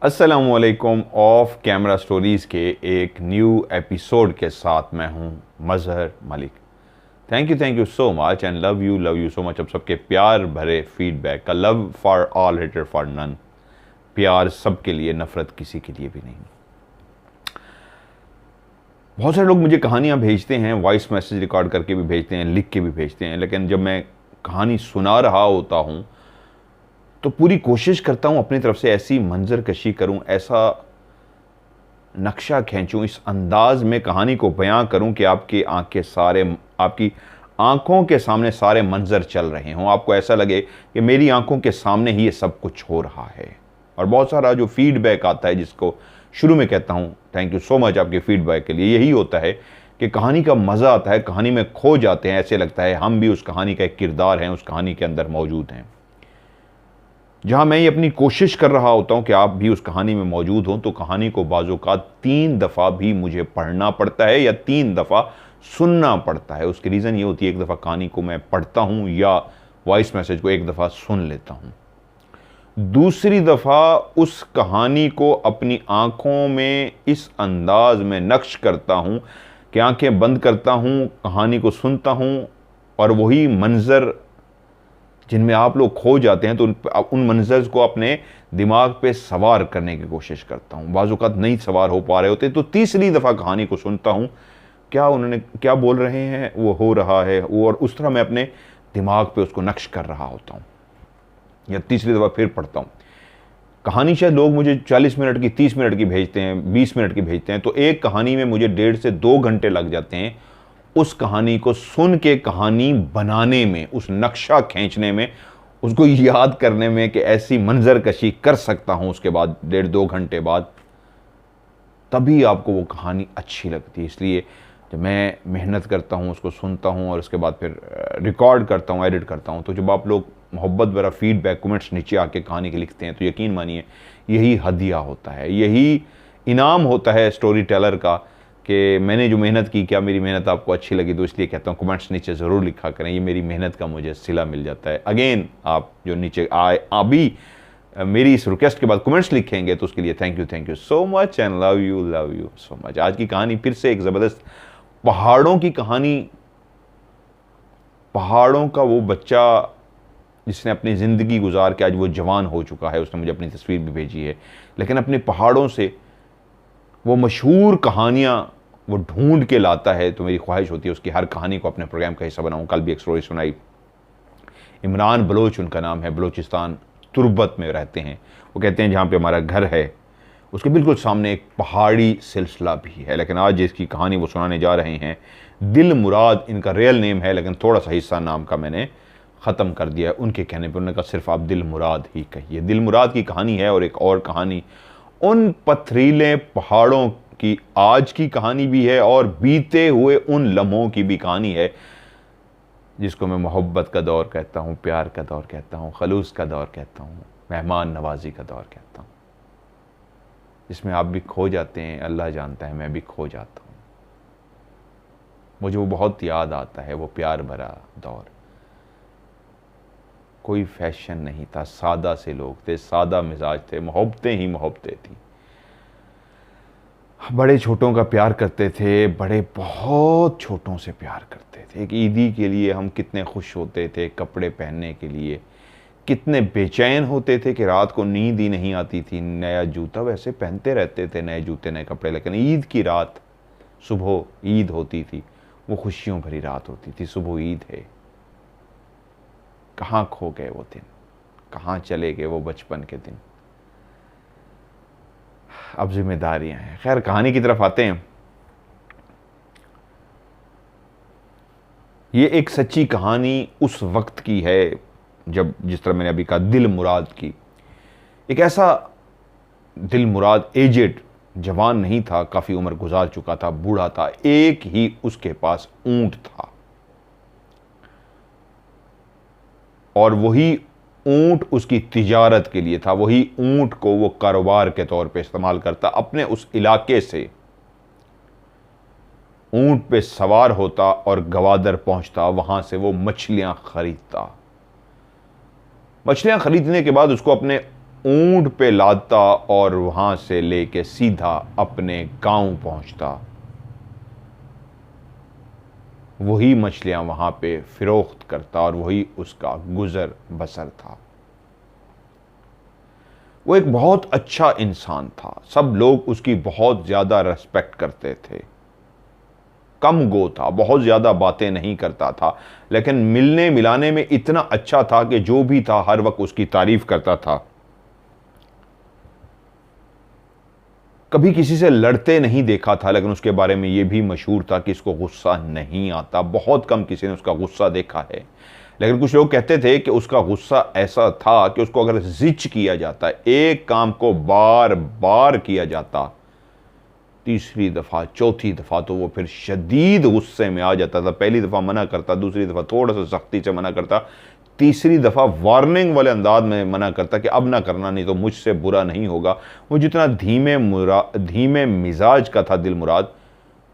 अस्सलामुअलैकुम। Of camera stories के एक न्यू एपिसोड के साथ मैं हूं Mazhar Malik. Thank you so much and love you so much. अब सबके प्यार भरे फीडबैक का। Love for all, hater for none. प्यार सबके लिए, नफरत किसी के लिए भी नहीं। बहुत सारे लोग मुझे कहानियां भेजते हैं, वॉइस मैसेज रिकॉर्ड करके भी भेजते हैं, लिख के भी भेजते हैं, लेकिन जब मैं कहानी सुना रहा होता हूं तो पूरी कोशिश करता हूं अपनी तरफ से ऐसी मंजर कशी करूं, ऐसा नक्शा खींचूं, इस अंदाज में कहानी को बयां करूं कि आपकी आंखों के सामने सारे मंजर चल रहे हों। आपको ऐसा लगे कि मेरी आंखों के सामने ही ये सब कुछ हो रहा है। और बहुत सारा जो फीडबैक आता है, जिसको शुरू में कहता हूं थैंक यू सो मच आपके फीडबैक के लिए, यही होता है कि कहानी का मज़ा आता है, कहानी में खो जाते हैं। ऐसे लगता है हम भी उस कहानी का एक किरदार हैं, उस कहानी के अंदर मौजूद हैं। जहां मैं ये अपनी कोशिश कर रहा होता हूं कि आप भी उस कहानी में मौजूद हों, तो कहानी को बाज़-औक़ात 3 दफ़ा भी मुझे पढ़ना पड़ता है या 3 दफ़ा सुनना पड़ता है। उसकी रीज़न ये होती है, एक दफ़ा कहानी को मैं पढ़ता हूं या वॉइस मैसेज को एक दफ़ा सुन लेता हूं, दूसरी दफ़ा उस कहानी को अपनी आंखों में इस अंदाज में नक्श करता हूं कि आंखें बंद करता हूं, कहानी को सुनता हूं और वही मंजर जिनमें आप लोग खो जाते हैं, तो उन मंजर्स को अपने दिमाग पे सवार करने की कोशिश करता हूँ। बाज़ औक़ात नहीं सवार हो पा रहे होते, तो तीसरी दफ़ा कहानी को सुनता हूँ, क्या उन्होंने क्या बोल रहे हैं, वो हो रहा है वो, और उस तरह मैं अपने दिमाग पे उसको नक्श कर रहा होता हूँ। या तीसरी दफ़ा फिर पढ़ता हूँ। कहानी शायद लोग मुझे 40 मिनट की, 30 मिनट की भेजते हैं, 20 मिनट की भेजते हैं, तो एक कहानी में मुझे 1.5 से 2 घंटे लग जाते हैं उस कहानी को सुन के कहानी बनाने में, उस नक्शा खींचने में, उसको याद करने में कि ऐसी मंजर कशी कर सकता हूं उसके बाद 1.5-2 घंटे बाद, तभी आपको वो कहानी अच्छी लगती है। इसलिए जब मैं मेहनत करता हूं, उसको सुनता हूं और उसके बाद फिर रिकॉर्ड करता हूं, एडिट करता हूं, तो जब आप लोग मोहब्बत भरा फीडबैक, कमेंट्स नीचे आके कहानी के लिखते हैं, तो यकीन मानिए यही हदिया होता है, यही इनाम होता है स्टोरी टेलर का कि मैंने जो मेहनत की, क्या मेरी मेहनत आपको अच्छी लगी। तो इसलिए कहता हूँ कमेंट्स नीचे ज़रूर लिखा करें, ये मेरी मेहनत का मुझे सिला मिल जाता है। अगेन आप जो नीचे अभी मेरी इस रिक्वेस्ट के बाद कमेंट्स लिखेंगे, तो उसके लिए thank you so much and love you so much. आज की कहानी फिर से एक ज़बरदस्त पहाड़ों की कहानी। पहाड़ों का वो बच्चा जिसने अपनी ज़िंदगी गुजार के आज वो जवान हो चुका है, उसने मुझे अपनी तस्वीर भी भेजी है, लेकिन अपने पहाड़ों से वो मशहूर कहानियाँ वो ढूंढ के लाता है। तो मेरी ख्वाहिश होती है उसकी हर कहानी को अपने प्रोग्राम का हिस्सा बनाऊं। कल भी एक स्टोरी सुनाई, इमरान बलोच उनका नाम है, बलोचिस्तान तुर्बत में रहते हैं। वो कहते हैं जहाँ पे हमारा घर है उसके बिल्कुल सामने एक पहाड़ी सिलसिला भी है। लेकिन आज जिसकी कहानी वो सुनाने जा रहे हैं, दिल मुराद इनका रियल नेम है, लेकिन थोड़ा सा हिस्सा नाम का मैंने ख़त्म कर दिया उनके कहने पर। उन्होंने कहा सिर्फ आप दिल मुराद ही कहिए। दिल मुराद की कहानी है। और एक और कहानी उन पथरीले पहाड़ों की आज की कहानी भी है और बीते हुए उन लम्हों की भी कहानी है, जिसको मैं मोहब्बत का दौर कहता हूँ, प्यार का दौर कहता हूँ, खलूस का दौर कहता हूँ, मेहमान नवाजी का दौर कहता हूँ, जिसमें आप भी खो जाते हैं। अल्लाह जानता है मैं भी खो जाता हूँ। मुझे वो बहुत याद आता है, वो प्यार भरा दौर। कोई फैशन नहीं था, सादा से लोग थे, सादा मिजाज थे, मोहब्बतें ही मोहब्बतें थी। बड़े छोटों का प्यार करते थे, बड़े बहुत छोटों से प्यार करते थे। एक ईदी के लिए हम कितने खुश होते थे, कपड़े पहनने के लिए कितने बेचैन होते थे कि रात को नींद ही नहीं आती थी। नया जूता वैसे पहनते रहते थे, नए जूते नए कपड़े, लेकिन ईद की रात, सुबह ईद होती थी, वो खुशियों भरी रात होती थी। सुबह ईद है, कहाँ खो गए वो दिन, कहाँ चले गए वो बचपन के दिन। अब जिम्मेदारियां हैं। खैर कहानी की तरफ आते हैं। ये एक सच्ची कहानी उस वक्त की है जब, जिस तरह मैंने अभी कहा, दिल मुराद की। एक ऐसा दिल मुराद एजेड जवान नहीं था, काफ़ी उम्र गुजार चुका था, बूढ़ा था। एक ही उसके पास ऊंट था और वही ऊंट उसकी तिजारत के लिए था। वही ऊंट को वो कारोबार के तौर पे इस्तेमाल करता। अपने उस इलाके से ऊंट पे सवार होता और गवादर पहुंचता, वहां से वो मछलियां खरीदता। मछलियां खरीदने के बाद उसको अपने ऊंट पे लादता और वहां से लेके सीधा अपने गांव पहुंचता। वही मछलियां वहां पे फिरोख्त करता और वही उसका गुजर बसर था। वो एक बहुत अच्छा इंसान था, सब लोग उसकी बहुत ज्यादा रेस्पेक्ट करते थे। कम गो था, बहुत ज्यादा बातें नहीं करता था, लेकिन मिलने मिलाने में इतना अच्छा था कि जो भी था हर वक्त उसकी तारीफ करता था। कभी किसी से लड़ते नहीं देखा था, लेकिन उसके बारे में यह भी मशहूर था कि इसको गुस्सा नहीं आता। बहुत कम किसी ने उसका गुस्सा देखा है, लेकिन कुछ लोग कहते थे कि उसका गुस्सा ऐसा था कि उसको अगर जिच किया जाता, एक काम को बार बार किया जाता, तीसरी दफ़ा चौथी दफ़ा तो वो फिर शदीद गुस्से में आ जाता था। पहली दफ़ा मना करता, दूसरी दफ़ा थोड़ा सा सख्ती से मना करता, तीसरी दफ़ा वार्निंग वाले अंदाज में मना करता कि अब ना करना, नहीं तो मुझसे बुरा नहीं होगा। वो जितना धीमे मिजाज का था दिल मुराद,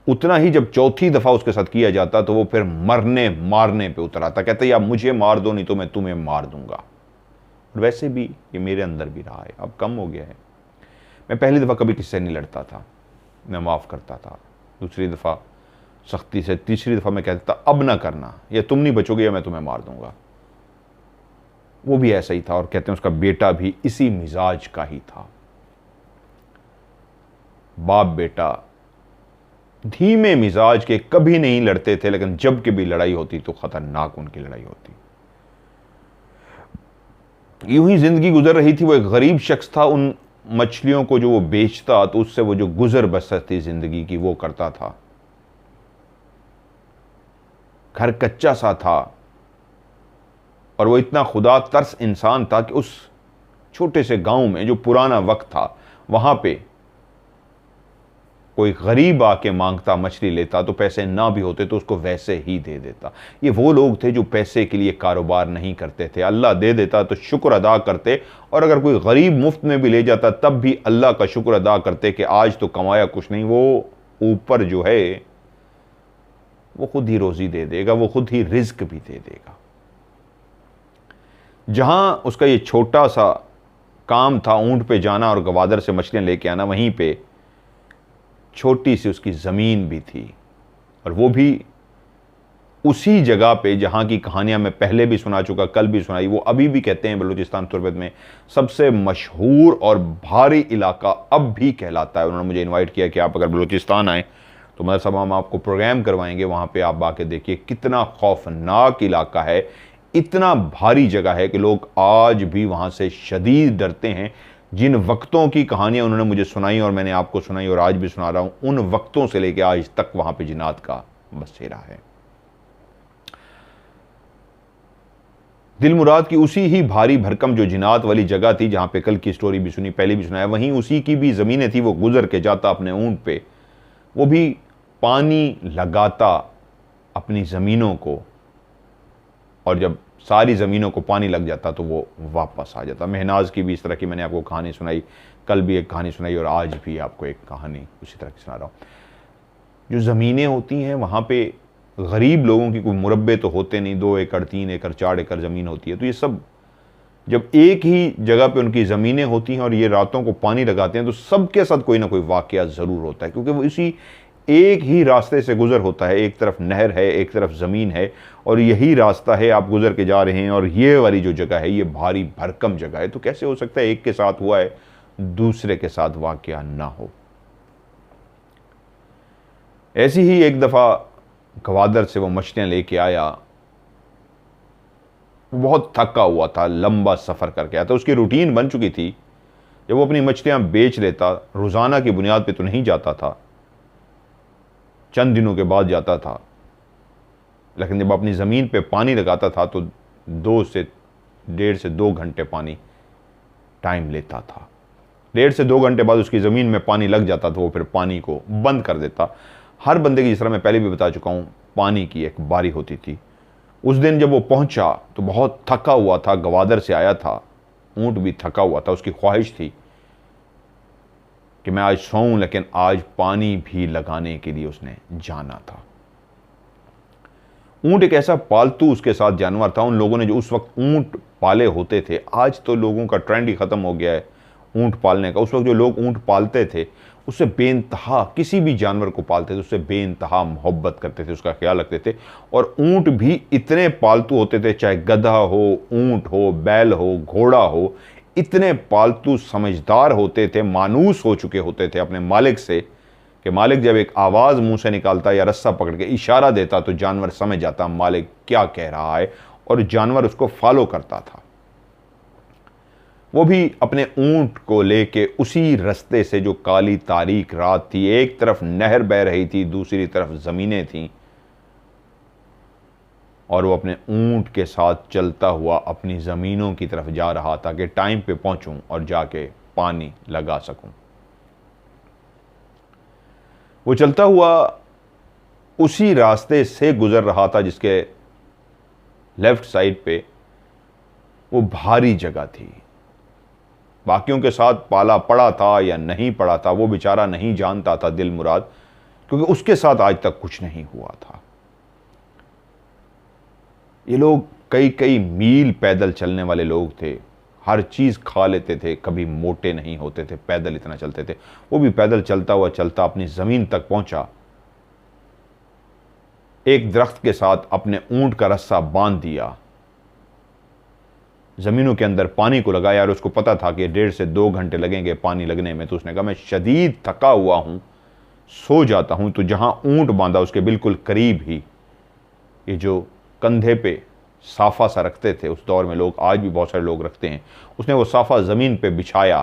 उतना ही जब चौथी दफ़ा उसके साथ किया जाता तो वो फिर मरने मारने पे उतर आता। कहते या मुझे मार दो, नहीं तो मैं तुम्हें मार दूंगा। और वैसे भी ये मेरे अंदर भी रहा है, अब कम हो गया है। मैं पहली दफ़ा कभी किससे नहीं लड़ता था, मैं माफ़ करता था। दूसरी दफ़ा सख्ती से, तीसरी दफ़ा मैं कहता था अब ना करना, या तुम नहीं बचोगे या मैं तुम्हें मार दूंगा। वो भी ऐसा ही था, और कहते हैं उसका बेटा भी इसी मिजाज का ही था। बाप बेटा धीमे मिजाज के, कभी नहीं लड़ते थे, लेकिन जब की भी लड़ाई होती तो खतरनाक उनकी लड़ाई होती। यूं ही जिंदगी गुजर रही थी। वो एक गरीब शख्स था, उन मछलियों को जो वो बेचता तो उससे वो जो गुजर बसर थी जिंदगी की वो करता था। घर कच्चा सा था, और वो इतना खुदा तरस इंसान था कि उस छोटे से गांव में जो पुराना वक्त था, वहां पे कोई गरीब आके मांगता, मछली लेता, तो पैसे ना भी होते तो उसको वैसे ही दे देता। ये वो लोग थे जो पैसे के लिए कारोबार नहीं करते थे। अल्लाह दे देता तो शुक्र अदा करते, और अगर कोई गरीब मुफ्त में भी ले जाता तब भी अल्लाह का शुक्र अदा करते कि आज तो कमाया कुछ नहीं, वो ऊपर जो है वो खुद ही रोजी दे देगा, वो खुद ही रिज्क भी दे देगा। जहां उसका ये छोटा सा काम था, ऊंट पे जाना और गवादर से मछलियां लेके आना, वहीं पे छोटी सी उसकी ज़मीन भी थी, और वो भी उसी जगह पे जहाँ की कहानियाँ मैं पहले भी सुना चुका, कल भी सुनाई। वो अभी भी कहते हैं बलूचिस्तान तुर्बत में सबसे मशहूर और भारी इलाका अब भी कहलाता है। उन्होंने मुझे इनवाइट किया कि आप अगर बलूचिस्तान आएँ तो मतलब सब हम आपको प्रोग्राम करवाएंगे, वहाँ पे आप आके देखिए कितना खौफनाक इलाका है। इतना भारी जगह है कि लोग आज भी वहाँ से शदीद डरते हैं। जिन वक्तों की कहानियां उन्होंने मुझे सुनाई और मैंने आपको सुनाई और आज भी सुना रहा हूं, उन वक्तों से लेकर आज तक वहां पे जिन्नात का बसेरा है। दिल मुराद की उसी ही भारी भरकम जो जिन्नात वाली जगह थी, जहां पे कल की स्टोरी भी सुनी, पहले भी सुनाया, वहीं उसी की भी ज़मीनें थी। वो गुजर के जाता अपने ऊंट पे, वो भी पानी लगाता अपनी ज़मीनों को, और जब सारी ज़मीनों को पानी लग जाता तो वो वापस आ जाता। महनाज की भी इस तरह की मैंने आपको कहानी सुनाई, कल भी एक कहानी सुनाई और आज भी आपको एक कहानी उसी तरह की सुना रहा हूँ। जो ज़मीनें होती हैं वहाँ पे गरीब लोगों की कोई मुरब्बे तो होते नहीं, 2 एकड़ 3 एकड़ 4 एकड़ ज़मीन होती है। तो ये सब जब एक ही जगह पे उनकी ज़मीनें होती हैं और ये रातों को पानी लगाते हैं तो सबके साथ कोई ना कोई वाक़या ज़रूर होता है, क्योंकि वो इसी एक ही रास्ते से गुज़र होता है। एक तरफ नहर है, एक तरफ ज़मीन है, और यही रास्ता है, आप गुज़र के जा रहे हैं, और ये वाली जो जगह है ये भारी भरकम जगह है। तो कैसे हो सकता है एक के साथ हुआ है दूसरे के साथ वाक़या ना हो। ऐसी ही एक दफ़ा गवादर से वो मछलियाँ लेके आया, बहुत थका हुआ था, लंबा सफ़र करके आया था। उसकी रूटीन बन चुकी थी, जब वो अपनी मछलियाँ बेच लेता, रोज़ाना की बुनियाद पे तो नहीं जाता था, चंद दिनों के बाद जाता था, लेकिन जब अपनी ज़मीन पे पानी लगाता था तो 1.5 से 2 घंटे पानी टाइम लेता था। 1.5 से 2 घंटे बाद उसकी ज़मीन में पानी लग जाता था, वो फिर पानी को बंद कर देता। हर बंदे की, जिस तरह मैं पहले भी बता चुका हूँ, पानी की एक बारी होती थी। उस दिन जब वो पहुँचा तो बहुत थका हुआ था, गवादर से आया था, ऊँट भी थका हुआ था। उसकी ख्वाहिश थी कि मैं आज सोऊं, लेकिन आज पानी भी लगाने के लिए उसने जाना था। ऊंट एक ऐसा पालतू उसके साथ जानवर था। उन लोगों ने जो उस वक्त ऊंट पाले होते थे, आज तो लोगों का ट्रेंड ही खत्म हो गया है, ऊँट पालने का। उस वक्त जो लोग ऊँट पालते थे उससे बेइंतहा, किसी भी जानवर को पालते थे उससे बेइंतहा मोहब्बत करते थे, उसका ख्याल रखते थे। और ऊँट भी इतने पालतू होते थे, चाहे गधा हो, ऊँट हो, बैल हो, घोड़ा हो, इतने पालतू समझदार होते थे, मानूस हो चुके होते थे अपने मालिक से, कि मालिक जब एक आवाज़ मुंह से निकालता या रस्सा पकड़ के इशारा देता तो जानवर समझ जाता मालिक क्या कह रहा है, और जानवर उसको फॉलो करता था। वो भी अपने ऊंट को लेके उसी रास्ते से जो काली तारीक रात थी, एक तरफ नहर बह रही थी, दूसरी तरफ ज़मीनें थीं, और वो अपने ऊंट के साथ चलता हुआ अपनी ज़मीनों की तरफ जा रहा था कि टाइम पे पहुंचूं और जाके पानी लगा सकूं। वो चलता हुआ उसी रास्ते से गुजर रहा था जिसके लेफ्ट साइड पे वो भारी जगह थी। बाकियों के साथ पाला पड़ा था या नहीं पड़ा था वो बेचारा नहीं जानता था दिल मुराद, क्योंकि उसके साथ आज तक कुछ नहीं हुआ था। ये लोग कई कई मील पैदल चलने वाले लोग थे, हर चीज़ खा लेते थे, कभी मोटे नहीं होते थे, पैदल इतना चलते थे। वो भी पैदल चलता हुआ चलता अपनी ज़मीन तक पहुंचा, एक दरख्त के साथ अपने ऊंट का रस्सा बांध दिया, ज़मीनों के अंदर पानी को लगाया, और उसको पता था कि 1.5 से 2 घंटे लगेंगे पानी लगने में। तो उसने कहा मैं शदीद थका हुआ हूँ, सो जाता हूँ। तो जहाँ ऊंट बांधा उसके बिल्कुल करीब ही ये जो कंधे पे साफ़ा सा रखते थे उस दौर में लोग, आज भी बहुत सारे लोग रखते हैं, उसने वो साफ़ा ज़मीन पे बिछाया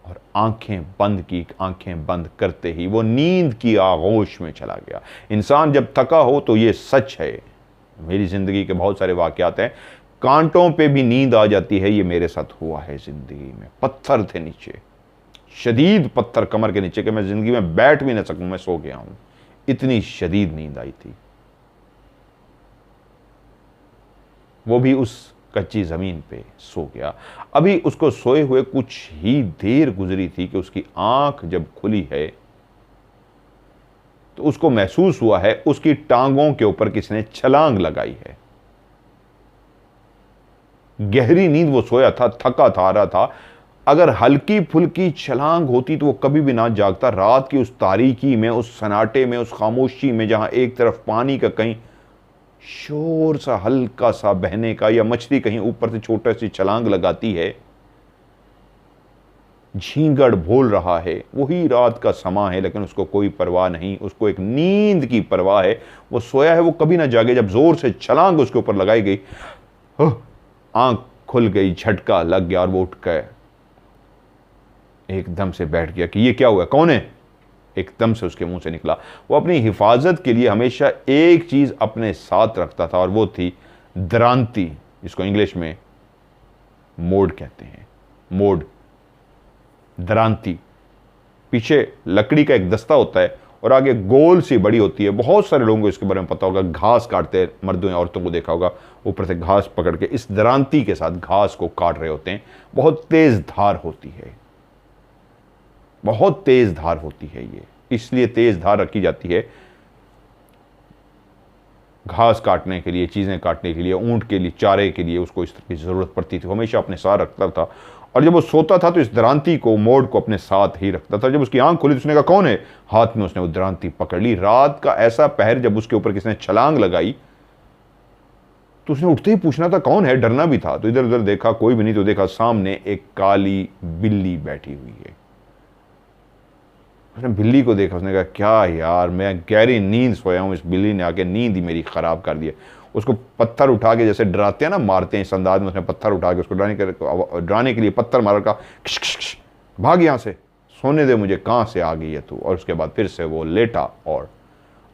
और आंखें बंद की। आंखें बंद करते ही वो नींद की आगोश में चला गया। इंसान जब थका हो तो ये सच है, मेरी ज़िंदगी के बहुत सारे वाक़यात हैं, कांटों पे भी नींद आ जाती है, ये मेरे साथ हुआ है ज़िंदगी में। पत्थर थे नीचे, शदीद पत्थर कमर के नीचे, कि मैं ज़िंदगी में बैठ भी ना सकूं, मैं सो गया हूं, इतनी शदीद नींद आई थी। वो भी उस कच्ची ज़मीन पे सो गया। अभी उसको सोए हुए कुछ ही देर गुजरी थी कि उसकी आंख जब खुली है तो उसको महसूस हुआ है उसकी टांगों के ऊपर किसने छलांग लगाई है। गहरी नींद वो सोया था, थका था, आ रहा था। अगर हल्की फुल्की छलांग होती तो वो कभी भी ना जागता। रात की उस तारीकी में, उस सन्नाटे में, उस खामोशी में, जहां एक तरफ पानी का कहीं शोर सा हल्का सा बहने का, या मछली कहीं ऊपर से छोटा सी छलांग लगाती है, झींगड़ बोल रहा है, वही रात का समा है, लेकिन उसको कोई परवाह नहीं, उसको एक नींद की परवाह है। वो सोया है, वो कभी ना जागे। जब जोर से छलांग उसके ऊपर लगाई गई, आंख खुल गई, झटका लग गया और वो उठ गए, एकदम से बैठ गया कि ये क्या हुआ, कौन है, एकदम से उसके मुंह से निकला। वो अपनी हिफाजत के लिए हमेशा एक चीज अपने साथ रखता था और वो थी द्रांति, जिसको इंग्लिश में मोड कहते हैं। मोड, द्रांति, पीछे लकड़ी का एक दस्ता होता है और आगे गोल सी बड़ी होती है। बहुत सारे लोगों को इसके बारे में पता होगा, घास काटते मर्दों या औरतों को देखा होगा, ऊपर से घास पकड़ के इस द्रांति के साथ घास को काट रहे होते हैं। बहुत तेज धार होती है, बहुत तेज धार होती है। ये इसलिए तेज धार रखी जाती है घास काटने के लिए, चीज़ें काटने के लिए, ऊंट के लिए, चारे के लिए उसको इस तरह की ज़रूरत पड़ती थी। हमेशा अपने साथ रखता था और जब वो सोता था तो इस द्रांति को, मोड़ को अपने साथ ही रखता था। जब उसकी आंख खुली तो उसने कहा कौन है, हाथ में उसने वो द्रांति पकड़ ली। रात का ऐसा पहर जब उसके ऊपर किसने छलांग लगाई तो उसने उठते ही पूछना था कौन है, डरना भी था। तो इधर उधर देखा, कोई भी नहीं। तो देखा सामने एक काली बिल्ली बैठी हुई है। उसने बिल्ली को देखा, उसने कहा क्या यार, मैं गहरी नींद सोया हूँ, इस बिल्ली ने आके नींद ही मेरी खराब कर दी है। उसको पत्थर उठा के, जैसे डराते हैं ना, मारते हैं, इस अंदाज में उसने पत्थर उठा के उसको डराने के लिए पत्थर मारा, का भाग यहाँ से, सोने दे मुझे, कहाँ से आ गई है तू। और उसके बाद फिर से वो लेटा और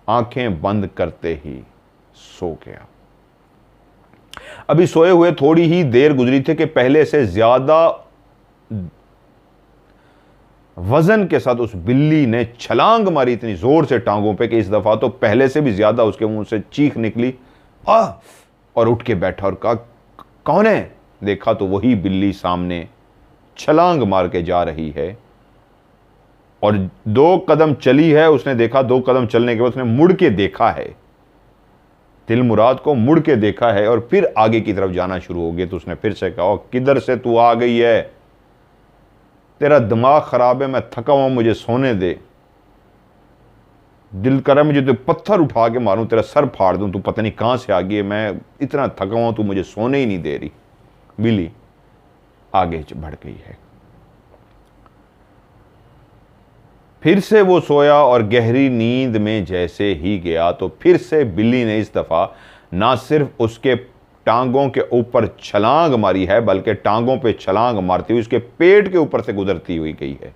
आंखें बंद करते ही सो गया। अभी सोए हुए थोड़ी ही देर गुजरी थी कि पहले से ज्यादा वजन के साथ उस बिल्ली ने छलांग मारी इतनी जोर से टांगों पे कि इस दफा तो पहले से भी ज्यादा उसके मुंह से चीख निकली, और उठ के बैठा और कहा कौन है। देखा तो वही बिल्ली सामने छलांग मार के जा रही है और 2 कदम चली है। उसने देखा, 2 कदम चलने के बाद उसने मुड़ के देखा है, दिल मुराद को मुड़ के देखा है और फिर आगे की तरफ जाना शुरू हो गया। तो उसने फिर से कहा किधर से तू आ गई है। तेरा दिमाग ख़राब है, मैं थका हुआ, मुझे सोने दे। दिल कर रहा है मुझे तो पत्थर उठा के मारूं, तेरा सर फाड़ दूं, तू पता नहीं कहाँ से आ गई है, मैं इतना थका हुआ, तू मुझे सोने ही नहीं दे रही। बिल्ली आगे बढ़ गई है। फिर से वो सोया और गहरी नींद में जैसे ही गया तो फिर से बिल्ली ने इस दफ़ा ना सिर्फ उसके टांगों के ऊपर छलांग मारी है, बल्कि टांगों पे छलांग मारती हुई उसके पेट के ऊपर से गुजरती हुई गई है।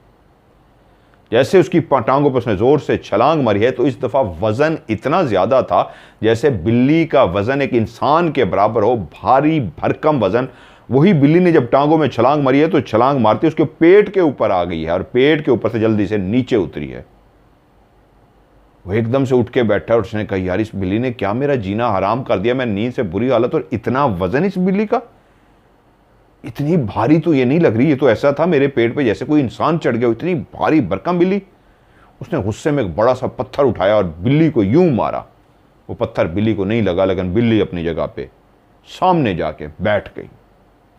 जैसे उसकी टांगों पर उसने जोर से छलांग मारी है तो इस दफ़ा वज़न इतना ज़्यादा था जैसे बिल्ली का वज़न एक इंसान के बराबर हो, भारी भरकम वज़न। वही बिल्ली ने जब टांगों में छलांग मारी है तो छलांग मारती उसके पेट के ऊपर आ गई है और पेट के ऊपर से जल्दी से नीचे उतरी है। वो एकदम से उठ के बैठा और उसने कहा, यार इस बिल्ली ने क्या मेरा जीना हराम कर दिया, मैं नींद से बुरी हालत, और इतना वज़न इस बिल्ली का, इतनी भारी तो ये नहीं लग रही, ये तो ऐसा था मेरे पेट पे जैसे कोई इंसान चढ़ गया, इतनी भारी भरकम बिल्ली। उसने गुस्से में एक बड़ा सा पत्थर उठाया और बिल्ली को यूं मारा। वो पत्थर बिल्ली को नहीं लगा, लेकिन बिल्ली अपनी जगह पे सामने जाके बैठ गई।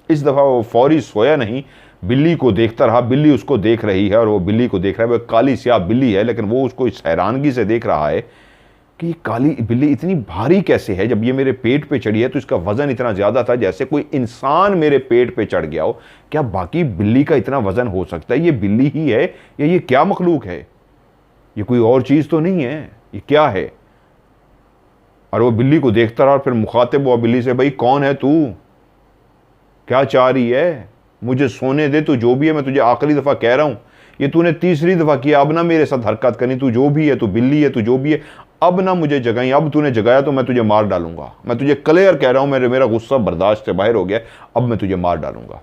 इस दफ़ा वो फौरी सोया नहीं, बिल्ली को देखता रहा। बिल्ली उसको देख रही है और वो बिल्ली को देख रहा है। वो काली स्याह बिल्ली है, लेकिन वो उसको इस हैरानगी से देख रहा है कि काली बिल्ली इतनी भारी कैसे है। जब ये मेरे पेट पे चढ़ी है तो इसका वज़न इतना ज़्यादा था जैसे कोई इंसान मेरे पेट पे चढ़ गया हो। क्या बाकी बिल्ली का इतना वज़न हो सकता है? ये बिल्ली ही है या ये क्या मखलूक है? ये कोई और चीज़ तो नहीं है, ये क्या है? और वो बिल्ली को देखता रहा और फिर मुखातिब हुआ बिल्ली से, भाई कौन है तू, क्या चाह रही है, मुझे सोने दे, तू जो भी है, मैं तुझे आखिरी दफ़ा कह रहा हूँ, ये तूने तीसरी दफ़ा किया, अब ना मेरे साथ हरकत करनी, तू जो भी है, तू बिल्ली है, तू जो भी है, अब ना मुझे जगाई। अब तूने जगाया तो मैं तुझे मार डालूंगा। मैं तुझे क्लियर कह रहा हूँ, मेरा गुस्सा बर्दाश्त से बाहर हो गया, अब मैं तुझे मार डालूंगा।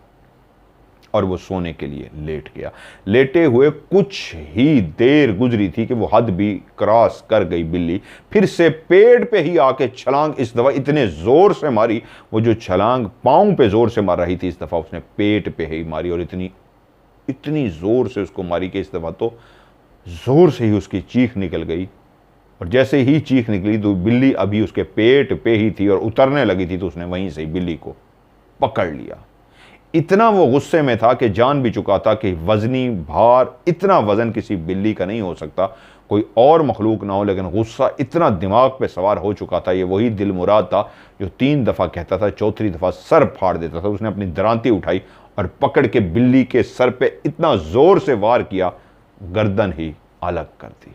और वो सोने के लिए लेट गया। लेटे हुए कुछ ही देर गुजरी थी कि वो हद भी क्रॉस कर गई बिल्ली। फिर से पेट पे ही आके छलांग इस दफ़ा इतने ज़ोर से मारी। वो जो छलांग पाँव पे ज़ोर से मार रही थी, इस दफ़ा उसने पेट पे ही मारी और इतनी ज़ोर से उसको मारी कि इस दफ़ा तो ज़ोर से ही उसकी चीख निकल गई। और जैसे ही चीख निकली तो बिल्ली अभी उसके पेट पे ही थी और उतरने लगी थी, तो उसने वहीं से बिल्ली को पकड़ लिया। इतना वो गुस्से में था कि जान भी चुका था कि वजनी भार, इतना वजन किसी बिल्ली का नहीं हो सकता, कोई और मखलूक ना हो, लेकिन गुस्सा इतना दिमाग पे सवार हो चुका था। ये वही दिल मुराद था जो 3 दफ़ा कहता था, चौथी दफ़ा सर फाड़ देता था। उसने अपनी दरांती उठाई और पकड़ के बिल्ली के सर पे इतना जोर से वार किया, गर्दन ही अलग कर दी।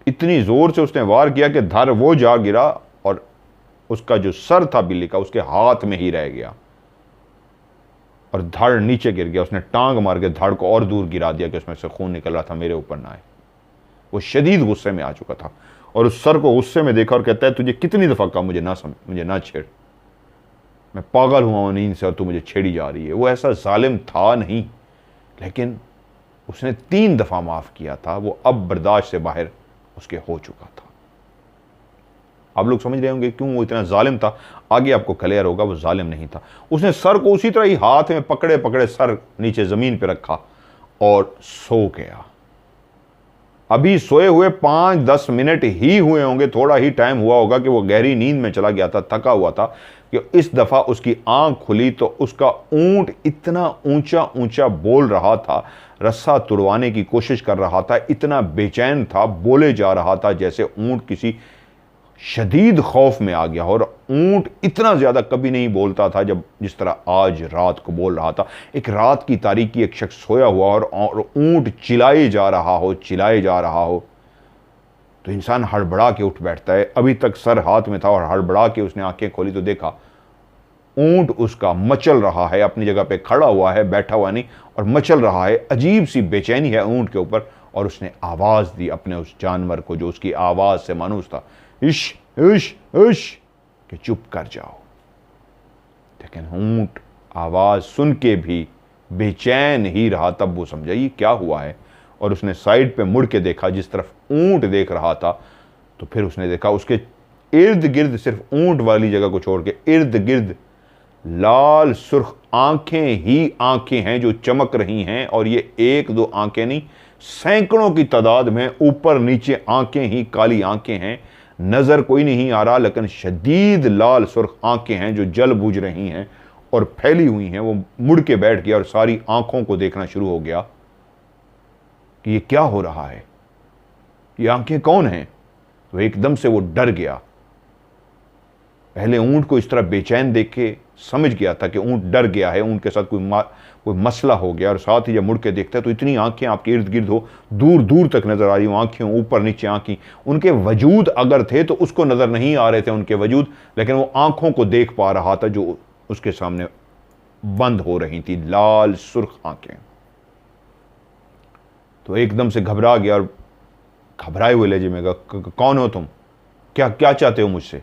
इतनी जोर से उसने वार किया कि धड़ वो जा गिरा और उसका जो सर था बिल्ली का उसके हाथ में ही रह गया और धड़ नीचे गिर गया। उसने टांग मार के धड़ को और दूर गिरा दिया कि उसमें से खून निकल रहा था, मेरे ऊपर ना आए। वो शदीद गुस्से में आ चुका था और उस सर को गुस्से में देखा और कहता है, तुझे कितनी दफ़ा कहा मुझे ना छेड़, मैं पागल हुआ हूं नींद से और तू मुझे छेड़ी जा रही है। वो ऐसा जालिम था नहीं, लेकिन उसने 3 दफ़ा माफ़ किया था। वो अब बर्दाश्त से बाहर उसके हो चुका था। आप लोग समझ रहे होंगे क्यों वो इतना जालिम था, आगे आपको क्लियर होगा। वो जालिम नहीं था। उसने सर को उसी तरह ही हाथ में पकड़े पकड़े सर नीचे ज़मीन पर रखा और सो गया। अभी सोए हुए 5-10 मिनट ही हुए होंगे, थोड़ा ही टाइम हुआ होगा कि वो गहरी नींद में चला गया था, थका हुआ था कि इस दफ़ा उसकी आंख खुली तो उसका ऊंट इतना ऊंचा ऊंचा बोल रहा था, रस्सा तुड़वाने की कोशिश कर रहा था, इतना बेचैन था, बोले जा रहा था जैसे ऊंट किसी शदीद खौफ में आ गया हो। और ऊंट इतना ज़्यादा कभी नहीं बोलता था जब जिस तरह आज रात को बोल रहा था। एक रात की तारीकी, एक शख्स सोया हुआ और ऊंट चिल्लाए जा रहा हो तो इंसान हड़बड़ा के उठ बैठता है। अभी तक सर हाथ में था और हड़बड़ा के उसने आंखें खोली तो देखा ऊंट उसका मचल रहा है, अपनी जगह पे खड़ा हुआ है, बैठा हुआ नहीं, और मचल रहा है। अजीब सी बेचैनी है ऊंट के ऊपर। और उसने आवाज़ दी अपने उस जानवर को जो उसकी आवाज़ से मानूस था, इश इश इश, कि चुप कर जाओ। लेकिन ऊंट आवाज़ सुन के भी बेचैन ही रहा। तब वो समझा ये क्या हुआ है और उसने साइड पे मुड़ के देखा जिस तरफ ऊंट देख रहा था। तो फिर उसने देखा उसके इर्द गिर्द, सिर्फ ऊंट वाली जगह को छोड़ के इर्द गिर्द लाल सुर्ख आंखें ही आंखें हैं जो चमक रही हैं। और ये 1-2 आंखें नहीं, सैकड़ों की तादाद में ऊपर नीचे आंखें ही काली आंखें हैं। नज़र कोई नहीं आ रहा, लेकिन शदीद लाल सुर्ख आंखें हैं जो जल बूझ रही हैं। और फैली हुई हैं, वो मुड़ के बैठ गया और सारी आंखों को देखना शुरू हो गया कि ये क्या हो रहा है, ये आंखें कौन हैं। तो एकदम से वो डर गया। पहले ऊंट को इस तरह बेचैन देख के समझ गया था कि ऊंट डर गया है, ऊंट के साथ कोई मसला हो गया। और साथ ही जब मुड़ के देखता है तो इतनी आंखें आपके इर्द गिर्द हो, दूर दूर तक नजर आ रही हो आंखें, ऊपर नीचे आंखें, उनके वजूद अगर थे तो उसको नजर नहीं आ रहे थे उनके वजूद, लेकिन वो आंखों को देख पा रहा था जो उसके सामने बंद हो रही थी, लाल सुर्ख आंखें। तो एकदम से घबरा गया और घबराए हुए लहजे में कहा, कौन हो तुम, क्या क्या चाहते हो मुझसे।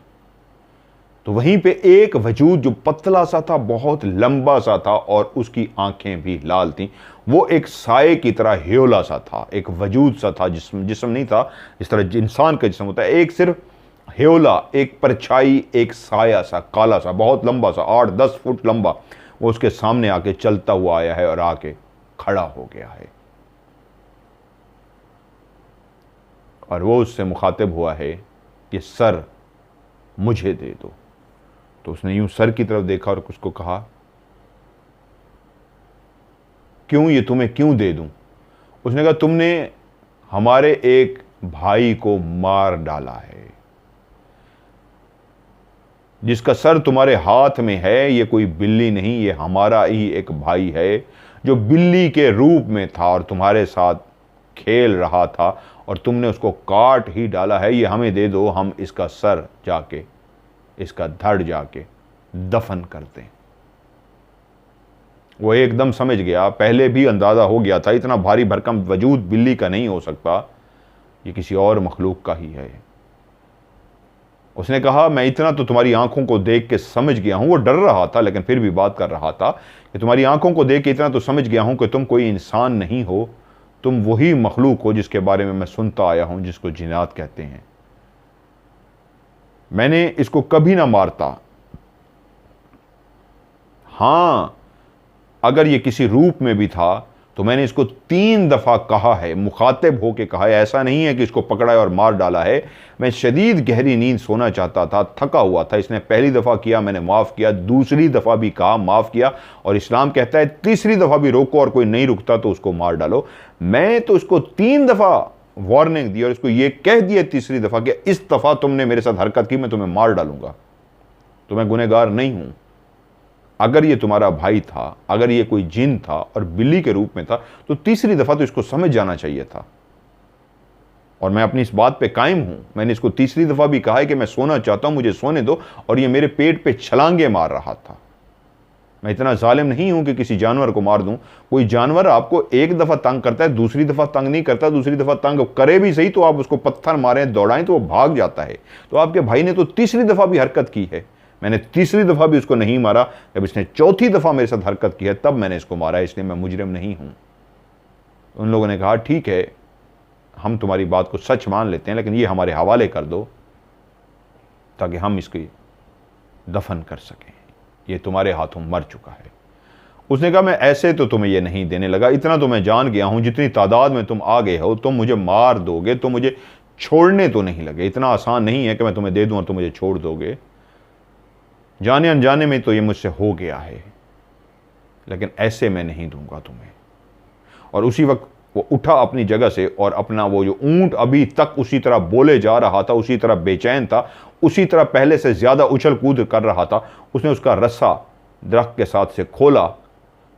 तो वहीं पे एक वजूद जो पतला सा था, बहुत लंबा सा था और उसकी आंखें भी लाल थीं, वो एक साए की तरह ह्योला सा था, एक वजूद सा था, जिस्म नहीं था इस तरह इंसान का जिस्म होता है, एक सिर्फ ह्योला, एक परछाई, एक साया सा, काला सा, बहुत लंबा सा, 8-10 फुट लंबा, वो उसके सामने आके चलता हुआ आया है और आके खड़ा हो गया है। और वो उससे मुखातिब हुआ है कि सर मुझे दे दो। तो उसने यूं सर की तरफ देखा और उसको कहा, क्यों, ये तुम्हें क्यों दे दूं। उसने कहा, तुमने हमारे एक भाई को मार डाला है, जिसका सर तुम्हारे हाथ में है, ये कोई बिल्ली नहीं, ये हमारा ही एक भाई है जो बिल्ली के रूप में था और तुम्हारे साथ खेल रहा था और तुमने उसको काट ही डाला है। ये हमें दे दो, हम इसका सर जाके, इसका धड़ जाके दफन करते हैं। वो एकदम समझ गया, पहले भी अंदाजा हो गया था, इतना भारी भरकम वजूद बिल्ली का नहीं हो सकता, ये किसी और मखलूक का ही है। उसने कहा, मैं इतना तो तुम्हारी आंखों को देख के समझ गया हूं। वो डर रहा था लेकिन फिर भी बात कर रहा था कि तुम्हारी आंखों को देख के इतना तो समझ गया हूं कि तुम कोई इंसान नहीं हो, तुम वही मखलूक हो जिसके बारे में मैं सुनता आया हूं, जिसको जिन्नात कहते हैं। मैंने इसको कभी ना मारता। हां, अगर ये किसी रूप में भी था तो मैंने इसको 3 दफा कहा है, मुखातिब होके कहा है। ऐसा नहीं है कि इसको पकड़ा है और मार डाला है। मैं शदीद गहरी नींद सोना चाहता था, थका हुआ था। इसने पहली दफा किया, मैंने माफ किया, दूसरी दफा भी कहा, माफ किया, और इस्लाम कहता है तीसरी दफा भी रोको और कोई नहीं रुकता तो उसको मार डालो। मैं तो इसको 3 दफा वार्निंग दी और इसको ये कह दिया तीसरी दफा कि इस दफा तुमने मेरे साथ हरकत की, मैं तुम्हें मार डालूंगा। तो मैं गुनहगार नहीं हूं। अगर ये तुम्हारा भाई था, अगर ये कोई जिन था और बिल्ली के रूप में था, तो तीसरी दफा तो इसको समझ जाना चाहिए था। और मैं अपनी इस बात पे कायम हूं। मैंने इसको तीसरी दफा भी कहा है कि मैं सोना चाहता हूं, मुझे सोने दो, और ये मेरे पेट पे छलांगे मार रहा था। मैं इतना जालिम नहीं हूं कि किसी जानवर को मार दूं। कोई जानवर आपको एक दफा तंग करता है, दूसरी दफा तंग नहीं करता। दूसरी दफा तंग करे भी सही तो आप उसको पत्थर मारें, दौड़ाएं तो वो भाग जाता है। तो आपके भाई ने तो तीसरी दफा भी हरकत की है। मैंने तीसरी दफा भी उसको नहीं मारा। जब इसने चौथी दफा मेरे साथ हरकत की है तब मैंने इसको मारा, इसलिए मैं मुजरिम नहीं हूं। उन लोगों ने कहा, ठीक है, हम तुम्हारी बात को सच मान लेते हैं, लेकिन ये हमारे हवाले कर दो ताकि हम इसकी दफन कर सकें। ये तुम्हारे हाथों मर चुका है। उसने कहा, मैं ऐसे तो तुम्हें ये नहीं देने लगा, इतना तो मैं जान गया हूं, जितनी तादाद में तुम आ गए हो, तुम मुझे मार दोगे, तुम मुझे छोड़ने तो नहीं लगे। इतना आसान नहीं है कि मैं तुम्हें दे दूं और तुम मुझे छोड़ दोगे। जाने अनजाने में तो ये मुझसे हो गया है, लेकिन ऐसे मैं नहीं दूंगा तुम्हें। और उसी वक्त वो उठा अपनी जगह से और अपना वो जो ऊंट अभी तक उसी तरह बोले जा रहा था, उसी तरह बेचैन था, उसी तरह पहले से ज्यादा उछल कूद कर रहा था, उसने उसका रस्सा दरख्त के साथ से खोला।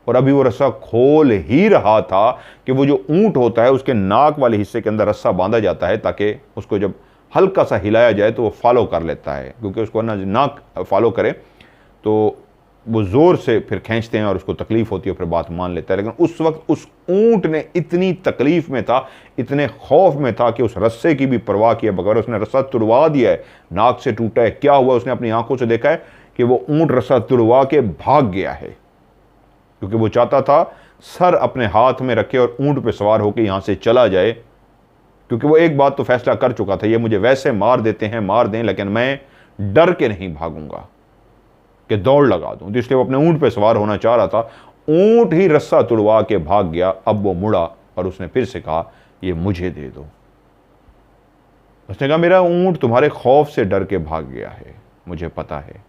और अभी वो रस्सा खोल ही रहा था कि वो जो ऊंट होता है उसके नाक वाले हिस्से के अंदर रस्सा बांधा जाता है ताकि उसको जब हल्का सा हिलाया जाए तो वो फॉलो कर लेता है, क्योंकि उसको नाक फॉलो करे तो वो ज़ोर से फिर खींचते हैं और उसको तकलीफ़ होती है, फिर बात मान लेता है। लेकिन उस वक्त उस ऊंट ने इतनी तकलीफ़ में था, इतने खौफ में था कि उस रस्से की भी परवाह किए बगैर उसने रस्सा तुड़वा दिया है। नाक से टूटा है, क्या हुआ, उसने अपनी आंखों से देखा है कि वो ऊंट रस्सा तुड़वा के भाग गया है, क्योंकि वो चाहता था सर अपने हाथ में रखे और ऊंट पर सवार होकर यहाँ से चला जाए। क्योंकि वो एक बात तो फैसला कर चुका था, ये मुझे वैसे मार देते हैं मार दें, लेकिन मैं डर के नहीं भागूंगा कि दौड़ लगा दूं। तो इसलिए वो अपने ऊंट पे सवार होना चाह रहा था। ऊंट ही रस्सा तुड़वा के भाग गया। अब वो मुड़ा और उसने फिर से कहा, ये मुझे दे दो। उसने कहा, मेरा ऊंट तुम्हारे खौफ से डर के भाग गया है, मुझे पता है।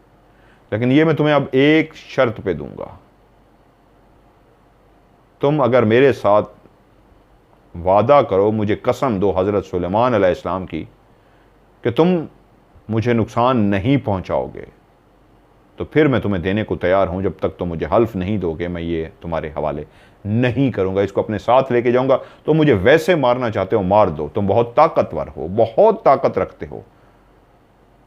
लेकिन ये मैं तुम्हें अब एक शर्त पे दूंगा, तुम अगर मेरे साथ वादा करो, मुझे कसम दो हज़रत सुलेमान अलैहिस्सलाम की कि तुम मुझे नुकसान नहीं पहुंचाओगे, तो फिर मैं तुम्हें देने को तैयार हूं। जब तक तुम मुझे हल्फ नहीं दोगे मैं ये तुम्हारे हवाले नहीं करूंगा, इसको अपने साथ लेके जाऊंगा। तो मुझे वैसे मारना चाहते हो मार दो, तुम बहुत ताकतवर हो, बहुत ताकत रखते हो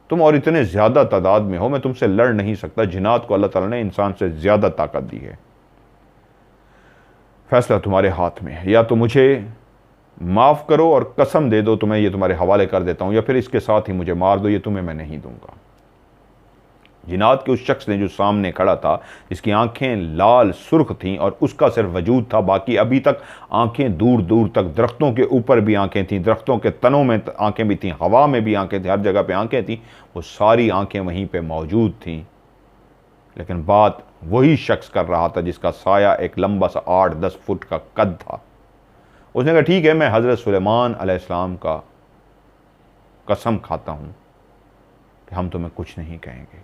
तुम, और इतने ज्यादा तादाद में हो, मैं तुमसे लड़ नहीं सकता। जिन्नात को अल्लाह ताला ने इंसान से ज्यादा ताकत दी है। फैसला तुम्हारे हाथ में है, या तो मुझे माफ करो और कसम दे दो तुम्हें ये तुम्हारे हवाले कर देता हूं, या फिर इसके साथ ही मुझे मार दो, ये तुम्हें मैं नहीं दूंगा। जिन्नात के उस शख्स ने जो सामने खड़ा था, जिसकी आंखें लाल सुर्ख थीं और उसका सिर्फ वजूद था, बाकी अभी तक आंखें दूर दूर तक, दरख्तों के ऊपर भी आंखें थीं, दरख्तों के तनों में आंखें भी थीं, हवा में भी आंखें थीं, हर जगह पे आंखें थीं, वो सारी आंखें वहीं पे मौजूद थीं। लेकिन बात वही शख्स कर रहा था जिसका साया एक लंबा सा 8-10 फुट का कद था। उसने कहा ठीक है, मैं हज़रत सुलेमान अलैहिस्सलाम का कसम खाता हूं कि हम तुम्हें कुछ नहीं कहेंगे।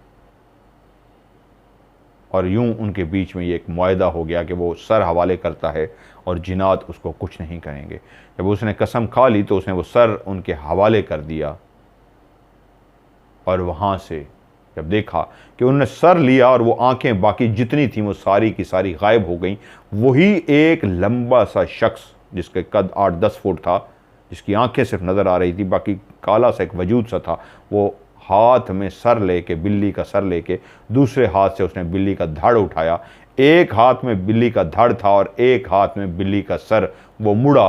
और यूं उनके बीच में ये एक मुआहदा हो गया कि वो सर हवाले करता है और जिन्नात उसको कुछ नहीं कहेंगे। जब उसने कसम खा ली तो उसने वो सर उनके हवाले कर दिया, और वहाँ से जब देखा कि उन्होंने सर लिया और वो आंखें बाकी जितनी थीं वो सारी की सारी गायब हो गईं, वही एक लंबा सा शख्स जिसके कद 8-10 फुट था, जिसकी आंखें सिर्फ नज़र आ रही थी, बाकी काला सा एक वजूद सा था, वो हाथ में सर लेके, बिल्ली का सर लेके, दूसरे हाथ से उसने बिल्ली का धड़ उठाया। एक हाथ में बिल्ली का धड़ था और एक हाथ में बिल्ली का सर। वो मुड़ा,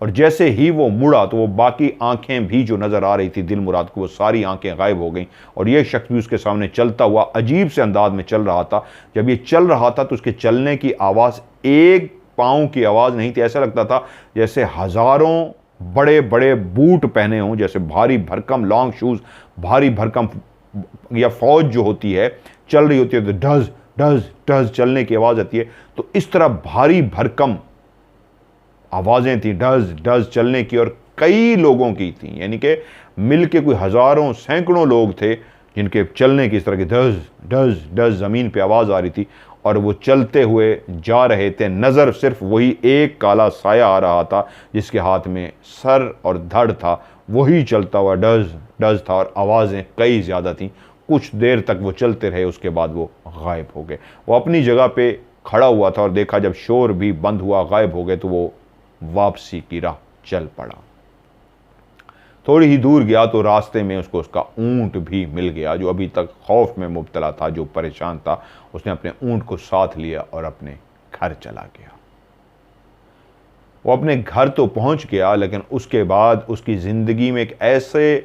और जैसे ही वो मुड़ा तो वो बाकी आंखें भी जो नज़र आ रही थी दिल मुराद को, वो सारी आंखें गायब हो गईं। और ये शख्स भी उसके सामने चलता हुआ अजीब से अंदाज में चल रहा था। जब ये चल रहा था तो उसके चलने की आवाज़ एक पाँव की आवाज़ नहीं थी, ऐसा लगता था जैसे हज़ारों बड़े बड़े बूट पहने हों, जैसे भारी भरकम लॉन्ग शूज़, भारी भरकम, या फौज जो होती है चल रही होती है तो डज डज डज चलने की आवाज़ आती है, तो इस तरह भारी भरकम आवाज़ें थी डज डज चलने की, और कई लोगों की थी, यानी कि मिल के कोई हज़ारों सैकड़ों लोग थे जिनके चलने की इस तरह की डज डज डज ज़मीन पे आवाज़ आ रही थी। और वो चलते हुए जा रहे थे, नज़र सिर्फ वही एक काला साया आ रहा था जिसके हाथ में सर और धड़ था, वही चलता हुआ डज डज था, और आवाज़ें कई ज़्यादा थीं। कुछ देर तक वो चलते रहे, उसके बाद वो गायब हो गए। वो अपनी जगह पे खड़ा हुआ था और देखा जब शोर भी बंद हुआ, गायब हो गए, तो वो वापसी की राह चल पड़ा। थोड़ी ही दूर गया तो रास्ते में उसको उसका ऊंट भी मिल गया, जो अभी तक खौफ में मुब्तला था, जो परेशान था। उसने अपने ऊंट को साथ लिया और अपने घर चला गया। वो अपने घर तो पहुंच गया, लेकिन उसके बाद उसकी ज़िंदगी में एक ऐसे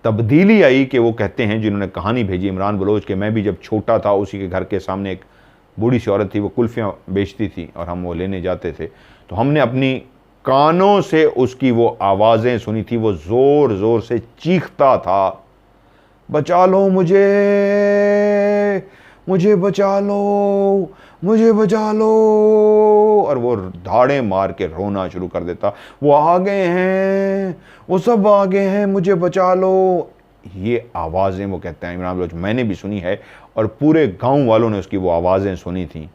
तब्दीली आई कि वो कहते हैं, जिन्होंने कहानी भेजी इमरान बलोच, के मैं भी जब छोटा था उसी के घर के सामने एक बूढ़ी सी औरत थी, वो कुल्फियाँ बेचती थी और हम वो लेने जाते थे, तो हमने अपनी कानों से उसकी वो आवाज़ें सुनी थी। वो ज़ोर ज़ोर से चीखता था, बचा लो मुझे, मुझे बचा लो, मुझे बचा लो, और वो धाड़े मार के रोना शुरू कर देता, वो आ गए हैं, वो सब आ गए हैं, मुझे बचा लो। ये आवाज़ें वो कहते हैं इमरान बलोच मैंने भी सुनी है, और पूरे गांव वालों ने उसकी वो आवाज़ें सुनी थी।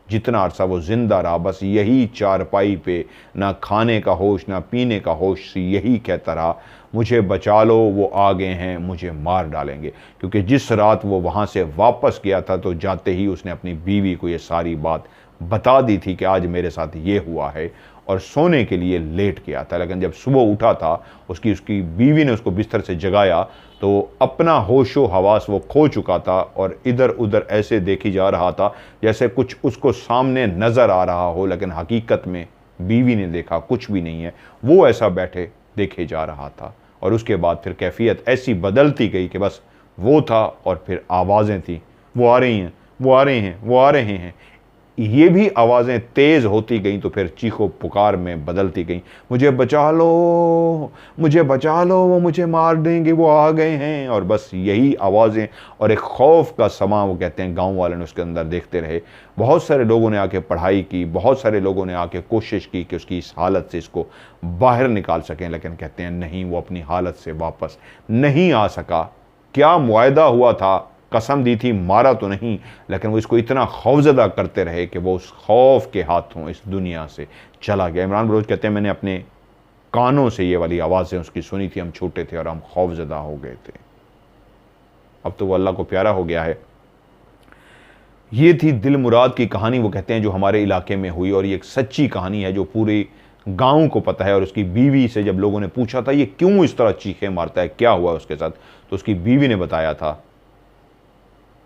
जितना अरसा वो जिंदा रहा, बस यही चारपाई पे, ना खाने का होश ना पीने का होश, यही कहता रहा, मुझे बचा लो, वो आ गए हैं, मुझे मार डालेंगे। क्योंकि जिस रात वो वहाँ से वापस गया था तो जाते ही उसने अपनी बीवी को ये सारी बात बता दी थी कि आज मेरे साथ ये हुआ है, और सोने के लिए लेट गया था। लेकिन जब सुबह उठा था, उसकी बीवी ने उसको बिस्तर से जगाया तो अपना होशो हवास वो खो चुका था, और इधर उधर ऐसे देखी जा रहा था जैसे कुछ उसको सामने नज़र आ रहा हो, लेकिन हकीकत में बीवी ने देखा कुछ भी नहीं है, वो ऐसा बैठे देखे जा रहा था। और उसके बाद फिर कैफियत ऐसी बदलती गई कि बस वो था, और फिर आवाज़ें थी, वो आ रही हैं, वो आ रहे हैं, वो आ रहे हैं। ये भी आवाज़ें तेज़ होती गईं तो फिर चीखो पुकार में बदलती गईं, मुझे बचा लो, मुझे बचा लो, वो मुझे मार देंगे, वो आ गए हैं। और बस यही आवाज़ें, और एक खौफ का समा वो कहते हैं गांव वालों ने उसके अंदर देखते रहे। बहुत सारे लोगों ने आके पढ़ाई की, बहुत सारे लोगों ने आके कोशिश की कि उसकी इस हालत से इसको बाहर निकाल सकें, लेकिन कहते हैं नहीं, वो अपनी हालत से वापस नहीं आ सका। क्या मुआहदा हुआ था कसम दी थी, मारा तो नहीं, लेकिन वो इसको इतना खौफजदा करते रहे कि वो उस खौफ के हाथों इस दुनिया से चला गया। इमरान बलोच कहते हैं मैंने अपने कानों से ये वाली आवाज़ें उसकी सुनी थी, हम छोटे थे और हम खौफजदा हो गए थे। अब तो वो अल्लाह को प्यारा हो गया है। ये थी दिल मुराद की कहानी, वो कहते हैं जो हमारे इलाके में हुई, और ये एक सच्ची कहानी है जो पूरे गांव को पता है। और उसकी बीवी से जब लोगों ने पूछा था ये क्यों इस तरह चीखें मारता है, क्या हुआ उसके साथ, तो उसकी बीवी ने बताया था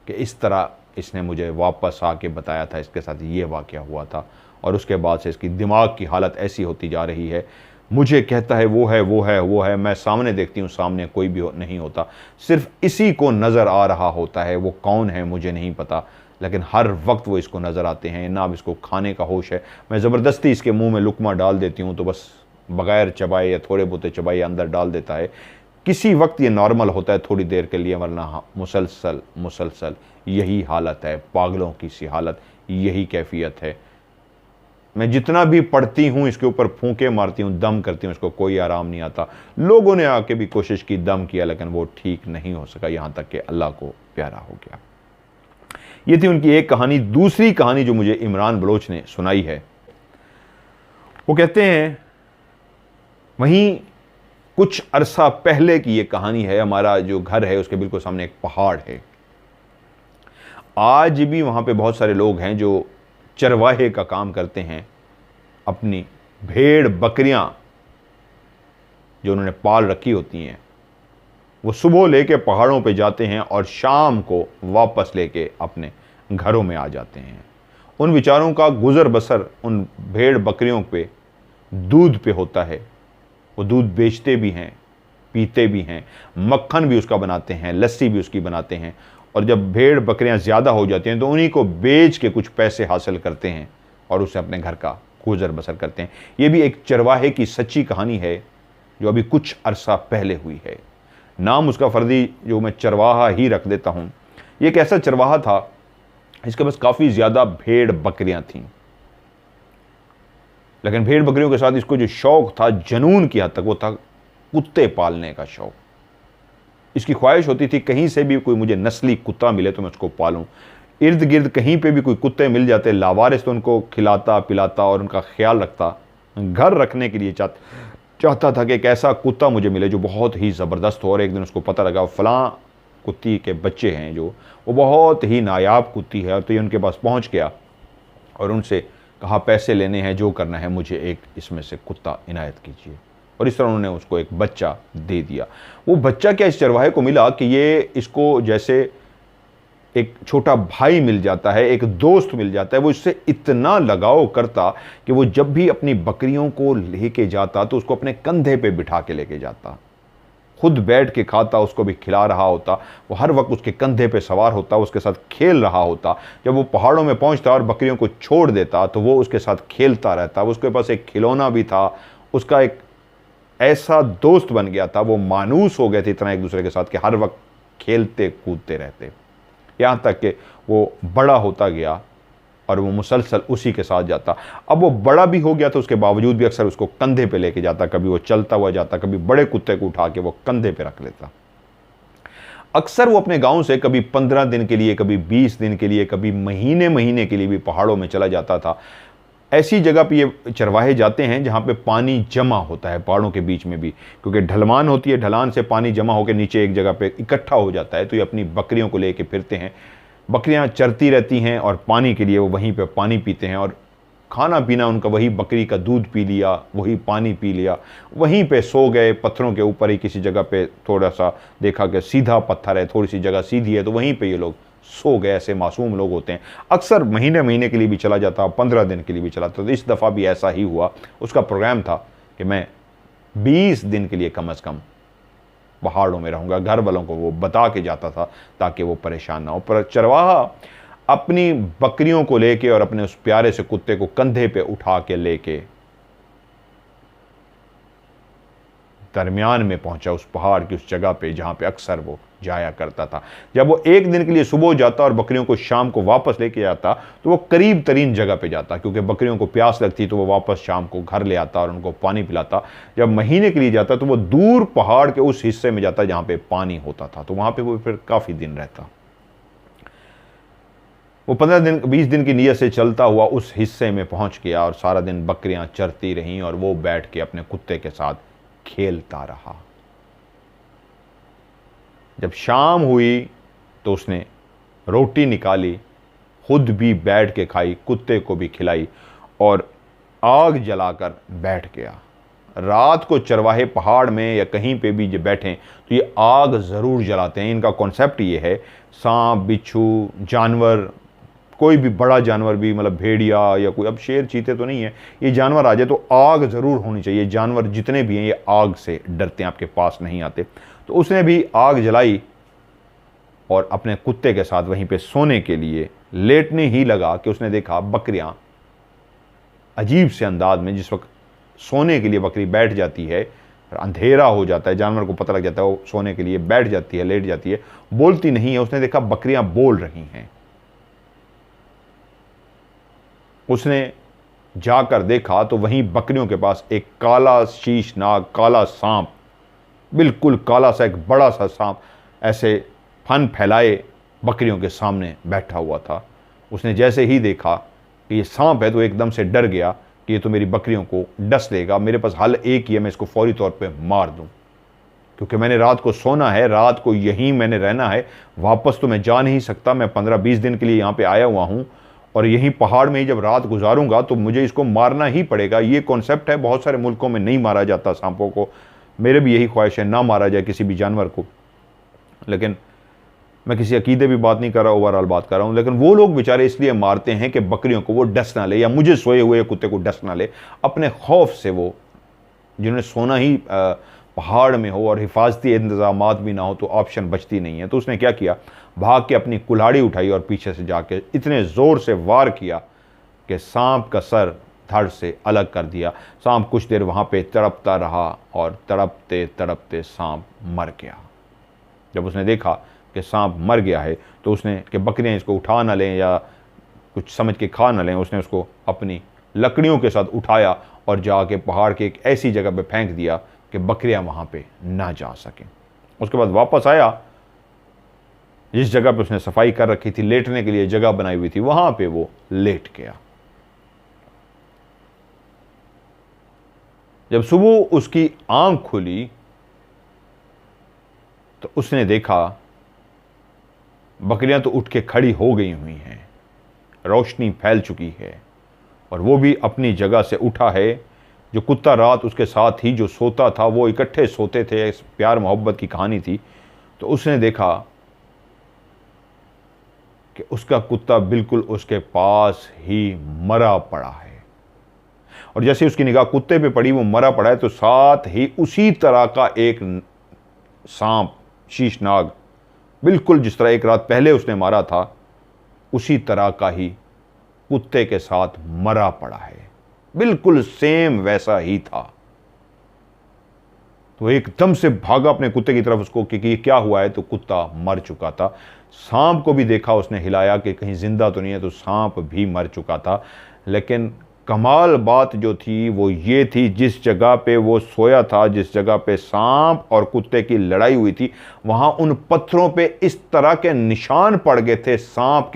कि इस तरह इसने मुझे वापस आके बताया था, इसके साथ ये वाक़या हुआ था। और उसके बाद से इसकी दिमाग की हालत ऐसी होती जा रही है, मुझे कहता है वो है वो है वो है, मैं सामने देखती हूँ सामने कोई भी नहीं होता, सिर्फ इसी को नज़र आ रहा होता है, वो कौन है मुझे नहीं पता, लेकिन हर वक्त वो इसको नज़र आते हैं। ना अब इसको खाने का होश है, मैं ज़बरदस्ती इसके मुंह में लुकमा डाल देती हूँ तो बस बग़ैर चबाए या थोड़े बहुत चबाए अंदर डाल देता है। किसी वक्त ये नॉर्मल होता है थोड़ी देर के लिए, वरना मुसलसल मुसलसल यही हालत है, पागलों की सी हालत, यही कैफियत है। मैं जितना भी पढ़ती हूँ इसके ऊपर फूंके मारती हूँ, दम करती हूँ, इसको कोई आराम नहीं आता। लोगों ने आके भी कोशिश की, दम किया, लेकिन वो ठीक नहीं हो सका, यहाँ तक कि अल्लाह को प्यारा हो गया। ये थी उनकी एक कहानी। दूसरी कहानी जो मुझे इमरान बलोच ने सुनाई है, वो कहते हैं वहीं कुछ अरसा पहले की ये कहानी है। हमारा जो घर है उसके बिल्कुल सामने एक पहाड़ है। आज भी वहाँ पे बहुत सारे लोग हैं जो चरवाहे का काम करते हैं। अपनी भेड़ बकरियां जो उन्होंने पाल रखी होती हैं वो सुबह लेके पहाड़ों पे जाते हैं और शाम को वापस लेके अपने घरों में आ जाते हैं। उन बेचारों का गुजर बसर उन भेड़ बकरियों पे दूध पे होता है। वो दूध बेचते भी हैं, पीते भी हैं, मक्खन भी उसका बनाते हैं, लस्सी भी उसकी बनाते हैं। और जब भेड़ बकरियां ज़्यादा हो जाती हैं तो उन्हीं को बेच के कुछ पैसे हासिल करते हैं और उससे अपने घर का गुजर बसर करते हैं। ये भी एक चरवाहे की सच्ची कहानी है जो अभी कुछ अरसा पहले हुई है। नाम उसका फर्जी जो मैं चरवाहा ही रख देता हूँ। ये एक ऐसा चरवाहा था इसके पास काफ़ी ज़्यादा भेड़ बकरियां थीं, लेकिन भेड़ बकरियों के साथ इसको जो शौक़ था, जुनून की हद तक, वो था कुत्ते पालने का शौक़। इसकी ख्वाहिश होती थी कहीं से भी कोई मुझे नस्ली कुत्ता मिले तो मैं उसको पालूं। इर्द गिर्द कहीं पे भी कोई कुत्ते मिल जाते लावारिस तो उनको खिलाता पिलाता और उनका ख्याल रखता। घर रखने के लिए चाहता था कि एक ऐसा कुत्ता मुझे मिले जो बहुत ही ज़बरदस्त हो। और एक दिन उसको पता लगा फ़लाँ कुत्ती के बच्चे हैं जो वो बहुत ही नायाब कुत्ती है। तो ये उनके पास पहुँच गया और उनसे कहा पैसे लेने हैं, जो करना है, मुझे एक इसमें से कुत्ता इनायत कीजिए। और इस तरह उन्होंने उसको एक बच्चा दे दिया। वो बच्चा क्या इस चरवाहे को मिला कि ये इसको जैसे एक छोटा भाई मिल जाता है, एक दोस्त मिल जाता है। वो इससे इतना लगाव करता कि वो जब भी अपनी बकरियों को लेके जाता तो उसको अपने कंधे पे बिठा के लेके जाता, खुद बैठ के खाता, उसको भी खिला रहा होता। वो हर वक्त उसके कंधे पे सवार होता, उसके साथ खेल रहा होता। जब वो पहाड़ों में पहुंचता और बकरियों को छोड़ देता तो वो उसके साथ खेलता रहता। उसके पास एक खिलौना भी था, उसका एक ऐसा दोस्त बन गया था। वो मानूस हो गए थे इतना एक दूसरे के साथ कि हर वक्त खेलते कूदते रहते। यहाँ तक कि वो बड़ा होता गया और वो मुसलसल उसी के साथ जाता। अब वो बड़ा भी हो गया तो उसके बावजूद भी अक्सर उसको कंधे पे लेके जाता। कभी वो चलता हुआ जाता, कभी बड़े कुत्ते को उठा के वो कंधे पे रख लेता। अक्सर वो अपने गांव से कभी 15 दिन के लिए, कभी 20 दिन के लिए, कभी महीने महीने के लिए भी पहाड़ों में चला जाता था। ऐसी जगह पे ये चरवाहे जाते हैं जहाँ पे पानी जमा होता है पहाड़ों के बीच में भी, क्योंकि ढलमान होती है, ढलान से पानी जमा होकर नीचे एक जगह पे इकट्ठा हो जाता है। तो ये अपनी बकरियों को लेके फिरते हैं। बकरियां चरती रहती हैं और पानी के लिए वो वहीं पे पानी पीते हैं। और खाना पीना उनका वही बकरी का दूध पी लिया, वही पानी पी लिया, वहीं पे सो गए पत्थरों के ऊपर ही। किसी जगह पे थोड़ा सा देखा कि सीधा पत्थर है, थोड़ी सी जगह सीधी है, तो वहीं पे ये लोग सो गए। ऐसे मासूम लोग होते हैं। अक्सर महीने महीने के लिए भी चला जाता, 15 दिन के लिए भी चला। तो इस दफ़ा भी ऐसा ही हुआ। उसका प्रोग्राम था कि मैं 20 दिन के लिए कम से कम पहाड़ों में रहूँगा। घर वालों को वो बता के जाता था ताकि वो परेशान ना हो। पर चरवाहा अपनी बकरियों को लेके और अपने उस प्यारे से कुत्ते को कंधे पे उठा के लेके दरमियान में पहुंचा उस पहाड़ की उस जगह पे जहां पे अक्सर वो जाया करता था। जब वो एक दिन के लिए सुबह जाता और बकरियों को शाम को वापस लेके आता तो वो करीब तरीन जगह पे जाता, क्योंकि बकरियों को प्यास लगती तो वो वापस शाम को घर ले आता और उनको पानी पिलाता। जब महीने के लिए जाता तो वो दूर पहाड़ के उस हिस्से में जाता जहाँ पे पानी होता था, तो वहाँ पे वो फिर काफ़ी दिन रहता। वो 15-20 दिन की नीयत से चलता हुआ उस हिस्से में पहुंच गया और सारा दिन बकरियां चरती रहीं और वो बैठ के अपने कुत्ते के साथ खेलता रहा। जब शाम हुई तो उसने रोटी निकाली, खुद भी बैठ के खाई, कुत्ते को भी खिलाई और आग जलाकर बैठ गया। रात को चरवाहे पहाड़ में या कहीं पे भी जब बैठें तो ये आग ज़रूर जलाते हैं। इनका कॉन्सेप्ट ये है, सांप, बिच्छू, जानवर, कोई भी बड़ा जानवर भी, मतलब भेड़िया या कोई, अब शेर चीते तो नहीं है, ये जानवर आ जाए तो आग ज़रूर होनी चाहिए। जानवर जितने भी हैं ये आग से डरते हैं, आपके पास नहीं आते। तो उसने भी आग जलाई और अपने कुत्ते के साथ वहीं पे सोने के लिए लेटने ही लगा कि उसने देखा बकरियां अजीब से अंदाज में, जिस वक्त सोने के लिए बकरी बैठ जाती है, अंधेरा हो जाता है, जानवर को पता लग जाता है, वो सोने के लिए बैठ जाती है, लेट जाती है, बोलती नहीं है। उसने देखा बकरियां बोल रही हैं। उसने जाकर देखा तो वहीं बकरियों के पास एक काला शीशनाग, काला सांप, बिल्कुल काला सा एक बड़ा सा सांप ऐसे फन फैलाए बकरियों के सामने बैठा हुआ था। उसने जैसे ही देखा कि ये सांप है तो एकदम से डर गया कि ये तो मेरी बकरियों को डस देगा। मेरे पास हल एक ही है, मैं इसको फौरी तौर पे मार दूं, क्योंकि मैंने रात को सोना है, रात को यहीं मैंने रहना है, वापस तो मैं जा नहीं सकता। मैं 15-20 दिन के लिए यहाँ पे आया हुआ हूँ और यहीं पहाड़ में ही जब रात गुजारूंगा तो मुझे इसको मारना ही पड़ेगा। ये कॉन्सेप्ट है, बहुत सारे मुल्कों में नहीं मारा जाता सांपों को। मेरे भी यही ख्वाहिश है, ना मारा जाए किसी भी जानवर को। लेकिन मैं किसी अकीदे भी बात नहीं कर रहा, ओवरऑल बात कर रहा हूँ। लेकिन वो लोग बेचारे इसलिए मारते हैं कि बकरियों को वो डस ना ले, या मुझे सोए हुए कुत्ते को डस ना ले। अपने खौफ से वो, जिन्होंने सोना ही पहाड़ में हो और हिफाजती इंतजामात भी ना हो तो ऑप्शन बचती नहीं है। तो उसने क्या किया, भाग के अपनी कुल्हाड़ी उठाई और पीछे से जाके इतने ज़ोर से वार किया कि सांप का सर धड़ से अलग कर दिया। सांप कुछ देर वहाँ पे तड़पता रहा और तड़पते तड़पते सांप मर गया। जब उसने देखा कि सांप मर गया है तो उसने, कि बकरियां इसको उठा ना लें या कुछ समझ के खा ना लें, उसने उसको अपनी लकड़ियों के साथ उठाया और जाके पहाड़ के एक ऐसी जगह पे फेंक दिया कि बकरियां वहाँ पे ना जा सकें। उसके बाद वापस आया, जिस जगह पे उसने सफाई कर रखी थी, लेटने के लिए जगह बनाई हुई थी, वहां पे वो लेट गया। जब सुबह उसकी आंख खुली तो उसने देखा बकरियां तो उठ के खड़ी हो गई हुई हैं, रोशनी फैल चुकी है और वो भी अपनी जगह से उठा है। जो कुत्ता रात उसके साथ ही जो सोता था, वो इकट्ठे सोते थे, प्यार मोहब्बत की कहानी थी। तो उसने देखा कि उसका कुत्ता बिल्कुल उसके पास ही मरा पड़ा है। और जैसे उसकी निगाह कुत्ते पे पड़ी, वो मरा पड़ा है, तो साथ ही उसी तरह का एक सांप, शीशनाग, बिल्कुल जिस तरह एक रात पहले उसने मारा था, उसी तरह का ही कुत्ते के साथ मरा पड़ा है, बिल्कुल सेम वैसा ही था। तो एकदम से भागा अपने कुत्ते की तरफ उसको कि ये क्या हुआ है, तो कुत्ता मर चुका था। सांप को भी देखा उसने, हिलाया कि कहीं जिंदा तो नहीं है, तो सांप भी मर चुका था। लेकिन कमाल बात जो थी वो ये थी, जिस जगह पे वो सोया था, जिस जगह पे सांप और कुत्ते की लड़ाई हुई थी, वहां उन पत्थरों पे इस तरह के निशान पड़ गए थे, सांप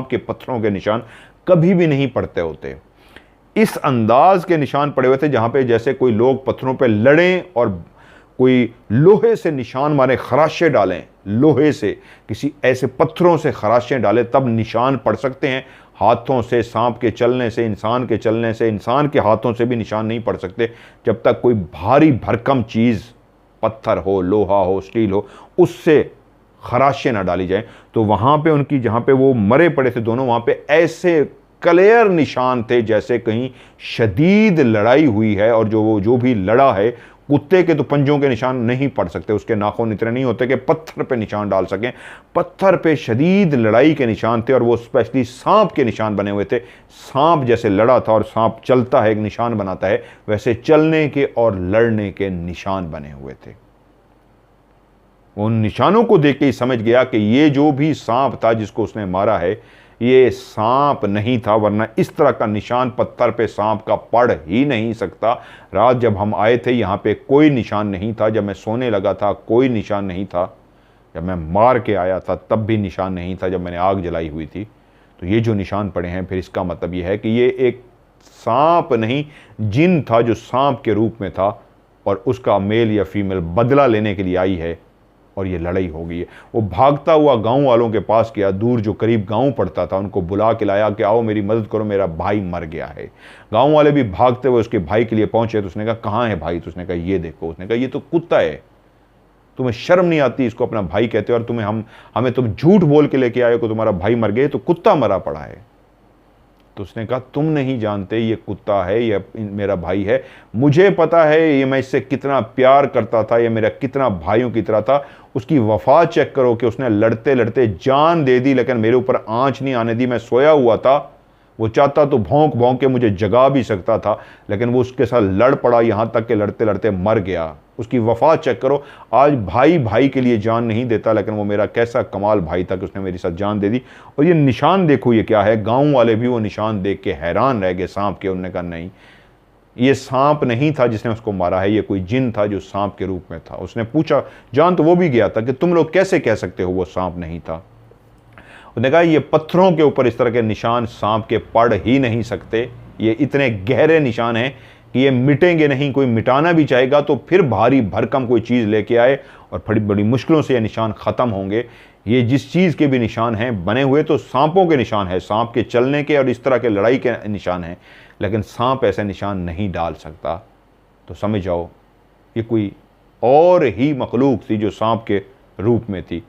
के पत्थरों के निशान कभी भी नहीं पड़ते होते। इस अंदाज के निशान पड़े हुए थे जहां पे जैसे कोई लोग पत्थरों पे लड़ें और कोई लोहे से निशान मारे, खराशे डालें, लोहे से किसी ऐसे पत्थरों से खराशें डालें तब निशान पड़ सकते हैं। हाथों से, सांप के चलने से, इंसान के चलने से, इंसान के हाथों से भी निशान नहीं पड़ सकते जब तक कोई भारी भरकम चीज़, पत्थर हो, लोहा हो, स्टील हो, उससे खराशें ना डाली जाएं। तो वहाँ पे उनकी, जहाँ पे वो मरे पड़े थे दोनों, वहाँ पे ऐसे क्लियर निशान थे जैसे कहीं शदीद लड़ाई हुई है। और जो भी लड़ा है, कुत्ते के तो पंजों के निशान नहीं पड़ सकते, उसके नाखून इतने नहीं होते कि पत्थर पे निशान डाल सकें। पत्थर पे शदीद लड़ाई के निशान थे और वो स्पेशली सांप के निशान बने हुए थे। सांप जैसे लड़ा था, और सांप चलता है एक निशान बनाता है, वैसे चलने के और लड़ने के निशान बने हुए थे। उन निशानों को देख के ही समझ गया कि ये जो भी सांप था जिसको उसने मारा है, ये सांप नहीं था, वरना इस तरह का निशान पत्थर पे सांप का पड़ ही नहीं सकता। रात जब हम आए थे यहाँ पे कोई निशान नहीं था, जब मैं सोने लगा था कोई निशान नहीं था, जब मैं मार के आया था तब भी निशान नहीं था, जब मैंने आग जलाई हुई थी। तो ये जो निशान पड़े हैं, फिर इसका मतलब ये है कि ये एक सांप नहीं, जिन था जो सांप के रूप में था, और उसका मेल या फीमेल बदला लेने के लिए आई है और ये लड़ाई हो गई है। वो भागता हुआ गांव वालों के पास गया, दूर जो करीब गांव पड़ता था उनको बुला के लाया कि आओ मेरी मदद करो, मेरा भाई मर गया है। गांव वाले भी भागते हुए उसके भाई के लिए पहुंचे। तो उसने कहा कहाँ है भाई? तो उसने कहा ये देखो। उसने कहा ये तो कुत्ता है, तुम्हें शर्म नहीं आती इसको अपना भाई कहते हो, और हमें तुम झूठ बोल के लेके आए हो कि तुम्हारा भाई मर गया, तो कुत्ता मरा पड़ा है। तो उसने कहा तुम नहीं जानते ये कुत्ता है, ये मेरा भाई है, मुझे पता है ये मैं इससे कितना प्यार करता था, ये मेरा कितना भाइयों की तरह था। उसकी वफा चेक करो कि उसने लड़ते लड़ते जान दे दी, लेकिन मेरे ऊपर आंच नहीं आने दी। मैं सोया हुआ था, वो चाहता तो भौंक भौंक के मुझे जगा भी सकता था, लेकिन वो उसके साथ लड़ पड़ा, यहां तक कि लड़ते लड़ते मर गया। उसकी वफा चेक करो, आज भाई भाई के लिए जान नहीं देता, लेकिन वो मेरा कैसा कमाल भाई था कि उसने मेरे साथ जान दे दी। और ये निशान देखो ये क्या है। गांव वाले भी वो निशान देख के हैरान रह गए सांप के। उन्होंने कहा नहीं, ये सांप नहीं था जिसने उसको मारा है, ये कोई जिन था जो सांप के रूप में था। उसने पूछा, जान तो वो भी गया था, कि तुम लोग कैसे कह सकते हो वो सांप नहीं था? उसने कहा ये पत्थरों के ऊपर इस तरह के निशान सांप के पड़ ही नहीं सकते, ये इतने गहरे निशान हैं कि ये मिटेंगे नहीं। कोई मिटाना भी चाहेगा तो फिर भारी भरकम कोई चीज़ लेके आए और बड़ी बड़ी मुश्किलों से ये निशान ख़त्म होंगे। ये जिस चीज़ के भी निशान हैं बने हुए तो सांपों के निशान है, सांप के चलने के और इस तरह के लड़ाई के निशान हैं, लेकिन सांप ऐसे निशान नहीं डाल सकता। तो समझ जाओ ये कोई और ही मखलूक थी जो सांप के रूप में थी।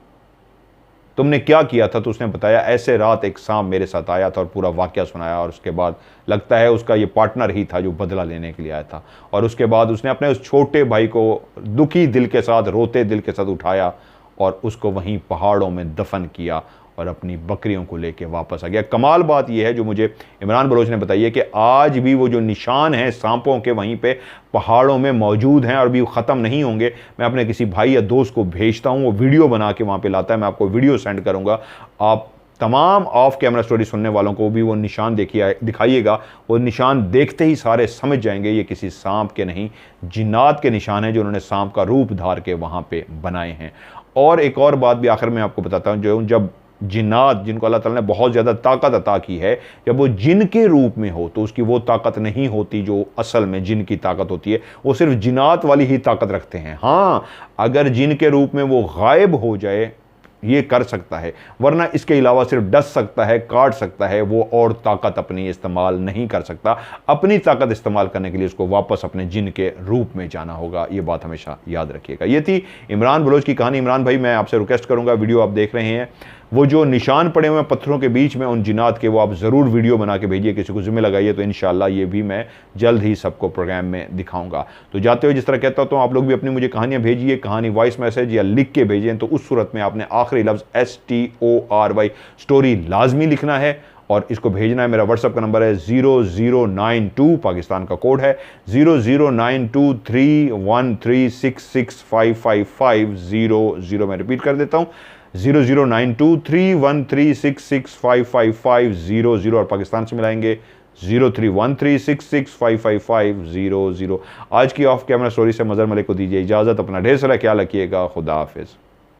तुमने क्या किया था? तो उसने बताया ऐसे रात एक सांप मेरे साथ आया था और पूरा वाकया सुनाया, और उसके बाद लगता है उसका ये पार्टनर ही था जो बदला लेने के लिए आया था। और उसके बाद उसने अपने उस छोटे भाई को दुखी दिल के साथ, रोते दिल के साथ उठाया और उसको वहीं पहाड़ों में दफन किया और अपनी बकरियों को लेके वापस आ गया। कमाल बात यह है जो मुझे इमरान बलोच ने बताई है कि आज भी वो जो निशान हैं सांपों के वहीं पे पहाड़ों में मौजूद हैं और भी ख़त्म नहीं होंगे। मैं अपने किसी भाई या दोस्त को भेजता हूँ, वो वीडियो बना के वहाँ पे लाता है, मैं आपको वीडियो सेंड करूँगा। आप तमाम ऑफ कैमरा स्टोरी सुनने वालों को भी वो निशान दिखाइएगा। वो निशान देखते ही सारे समझ जाएंगे ये किसी सांप के नहीं, जिन्नात के निशान हैं जो उन्होंने सांप का रूप धार के वहाँ पे बनाए हैं। और एक और बात भी आखिर में आपको बताता हूँ, जो जब जिन्नात जिनको अल्लाह ताला ने बहुत ज़्यादा ताकत अता की है, जब वो जिन के रूप में हो तो उसकी वो ताकत नहीं होती जो असल में जिन की ताकत होती है। वो सिर्फ जिन्नात वाली ही ताकत रखते हैं। हाँ, अगर जिन के रूप में वो गायब हो जाए ये कर सकता है, वरना इसके अलावा सिर्फ डस सकता है, काट सकता है, वो और ताकत अपनी इस्तेमाल नहीं कर सकता। अपनी ताकत इस्तेमाल करने के लिए उसको वापस अपने जिन के रूप में जाना होगा। ये बात हमेशा याद रखिएगा। ये थी इमरान बलोच की कहानी। इमरान भाई, मैं आपसे रिक्वेस्ट करूंगा, वीडियो आप देख रहे हैं, वो जो निशान पड़े हुए हैं पत्थरों के बीच में उन जिन्नात के, वो आप ज़रूर वीडियो बना के भेजिए, किसी को जिम्मे लगाइए, तो इंशाल्लाह ये भी मैं जल्द ही सबको प्रोग्राम में दिखाऊंगा। तो जाते हुए जिस तरह कहता हूँ तो आप लोग भी अपनी मुझे कहानियाँ भेजिए, कहानी वॉइस मैसेज या लिख के भेजें। तो उस सूरत में आपने आखिरी लफ्ज़ STORY स्टोरी लाजमी लिखना है और इसको भेजना है। मेरा व्हाट्सएप का नंबर है 0092, पाकिस्तान का कोड है 00923136655550। मैं रिपीट कर देता हूँ 00923136655550 और पाकिस्तान से मिलाएंगे 031366555500। आज की ऑफ कैमरा स्टोरी से मज़हर मलिक को दीजिए इजाज़त। अपना ढेर सारा ख्याल रखिएगा। खुदा हाफिज़।